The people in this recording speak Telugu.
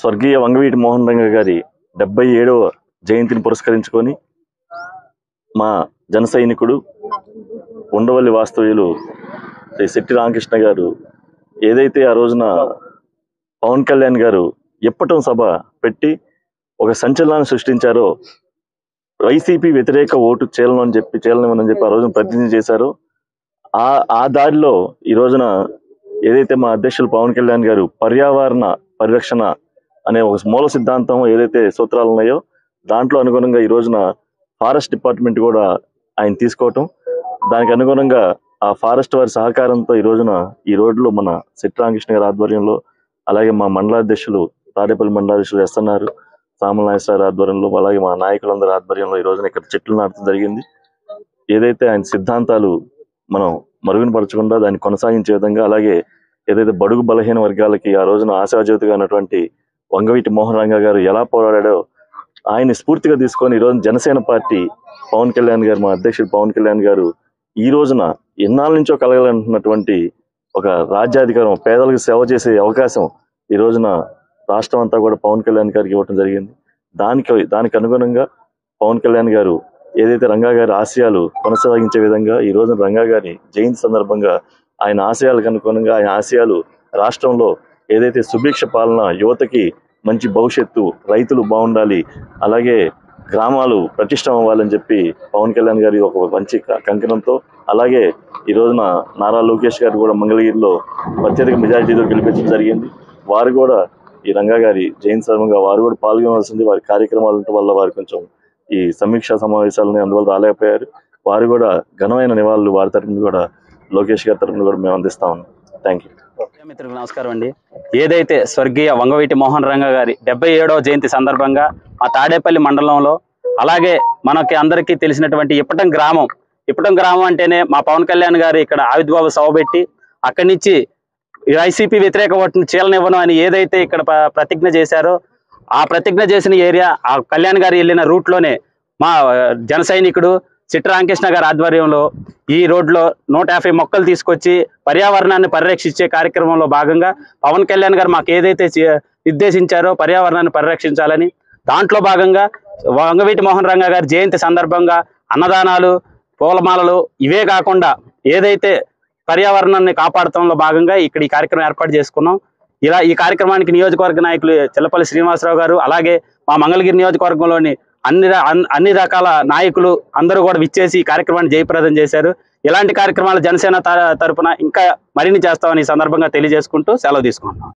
స్వర్గీయ వంగవీటి మోహన్ రంగ గారి 77వ జయంతిని పురస్కరించుకొని మా జన సైనికుడు ఉండవల్లి వాస్తవ్యులు శ్రీ శెట్టి రామకృష్ణ గారు ఏదైతే ఆ రోజున పవన్ కళ్యాణ్ గారు ఇప్పటం సభ పెట్టి ఒక సంచలనాన్ని సృష్టించారో, వైసీపీ వ్యతిరేక ఓటు చీలనని చెప్పి ఆ రోజున ప్రతిజ్ఞ చేశారో, ఆ దారిలో ఈ రోజున ఏదైతే మా అధ్యక్షులు పవన్ కళ్యాణ్ గారు పర్యావరణ పరిరక్షణ అనే ఒక మూల సిద్ధాంతం ఏదైతే సూత్రాలు ఉన్నాయో దాంట్లో అనుగుణంగా ఈ రోజున ఫారెస్ట్ డిపార్ట్మెంట్ కూడా ఆయన తీసుకోవటం, దానికి అనుగుణంగా ఆ ఫారెస్ట్ వారి సహకారంతో ఈ రోజున ఈ రోడ్లో మన శెట్టి రామకృష్ణ గారి ఆధ్వర్యంలో, అలాగే మా మండలాధ్యక్షులు తాడేపల్లి మండలాధ్యక్షులు ఎస్ఎన్ఆర్ సామల నాగేశ్వర ఆధ్వర్యంలో, అలాగే మా నాయకులందరి ఆధ్వర్యంలో ఈ రోజున ఇక్కడ చెట్లు నాటడం జరిగింది. ఏదైతే ఆయన సిద్ధాంతాలు మనం మరుగునపరచకుండా దాన్ని కొనసాగించే విధంగా, అలాగే ఏదైతే బడుగు బలహీన వర్గాలకి ఆ రోజున ఆశాజ్యోతిగా ఉన్నటువంటి వంగవీటి మోహన్ రంగ గారు ఎలా పోరాడాడో ఆయన్ని స్ఫూర్తిగా తీసుకొని ఈ రోజు జనసేన పార్టీ పవన్ కళ్యాణ్ గారు, మా అధ్యక్షుడు పవన్ కళ్యాణ్ గారు ఈ రోజున ఎన్నాళ్ళ నుంచో కలగాలంటున్నటువంటి ఒక రాజ్యాధికారం, పేదలకు సేవ చేసే అవకాశం ఈ రోజున రాష్ట్రం అంతా కూడా పవన్ కళ్యాణ్ గారికి ఇవ్వడం జరిగింది. దానికి అనుగుణంగా పవన్ కళ్యాణ్ గారు ఏదైతే రంగా గారి ఆశయాలు కొనసాగించే విధంగా ఈ రోజున రంగా గారి జయంతి సందర్భంగా ఆయన ఆశయాలకు అనుగుణంగా, ఆయన ఆశయాలు రాష్ట్రంలో ఏదైతే సుభిక్ష పాలన, యువతకి మంచి భవిష్యత్తు, రైతులు బాగుండాలి, అలాగే గ్రామాలు ప్రతిష్టం అవ్వాలని చెప్పి పవన్ కళ్యాణ్ గారి ఒక మంచి కంకణంతో, అలాగే ఈ రోజున నారా లోకేష్ గారు కూడా మంగళగిరిలో అత్యధిక మెజారిటీతో గెలిపించడం జరిగింది. వారు కూడా ఈ రంగా గారి జయంతి సందర్భంగా వారు కూడా పాల్గొనవలసింది. వారి కార్యక్రమాలు ఉండటం వల్ల వారు కొంచెం ఈ సమీక్షా సమావేశాలని అందువల్ల రాలేకపోయారు. వారు కూడా ఘనమైన నివాళులు వారి తరఫున కూడా, లోకేష్ గారి తరఫున కూడా మేము అందిస్తా ఉన్నాం. Thank you. మిత్రులకు నమస్కారం అండి. ఏదైతే స్వర్గీయ వంగవీటి మోహన్ రంగ గారి 77వ జయంతి సందర్భంగా మా తాడేపల్లి మండలంలో, అలాగే మనకి అందరికీ తెలిసినటువంటి ఇప్పటం గ్రామం అంటేనే మా పవన్ కళ్యాణ్ గారు ఇక్కడ ఆవిర్భావ సభ పెట్టి అక్కడి నుంచి వైసీపీ వ్యతిరేక ఓటును చీలనివ్వను అని ఏదైతే ఇక్కడ ప్రతిజ్ఞ చేశారో, ఆ ప్రతిజ్ఞ చేసిన ఏరియా ఆ కళ్యాణ్ గారు వెళ్ళిన రూట్లోనే మా జన సైనికుడు శెట్టి రామకృష్ణ గారి ఆధ్వర్యంలో ఈ రోడ్లో 150 మొక్కలు తీసుకొచ్చి పర్యావరణాన్ని పరిరక్షించే కార్యక్రమంలో భాగంగా పవన్ కళ్యాణ్ గారు మాకు ఏదైతే నిర్దేశించారో పర్యావరణాన్ని పరిరక్షించాలని, దాంట్లో భాగంగా వంగవీటి మోహన్ రంగ గారి జయంతి సందర్భంగా అన్నదానాలు, పూలమాలలు ఇవే కాకుండా ఏదైతే పర్యావరణాన్ని కాపాడటంలో భాగంగా ఇక్కడ ఈ కార్యక్రమం ఏర్పాటు చేసుకున్నాం. ఇలా ఈ కార్యక్రమానికి నియోజకవర్గ నాయకులు చెల్లపల్లి శ్రీనివాసరావు గారు, అలాగే మా మంగళగిరి నియోజకవర్గంలోని అన్ని రకాల నాయకులు అందరూ కూడా విచ్చేసి ఈ కార్యక్రమాన్ని జయప్రదం చేశారు. ఇలాంటి కార్యక్రమాలు జనసేన తరపున ఇంకా మరిన్ని చేస్తామని ఈ సందర్భంగా తెలియజేసుకుంటూ సెలవు తీసుకుంటున్నాం.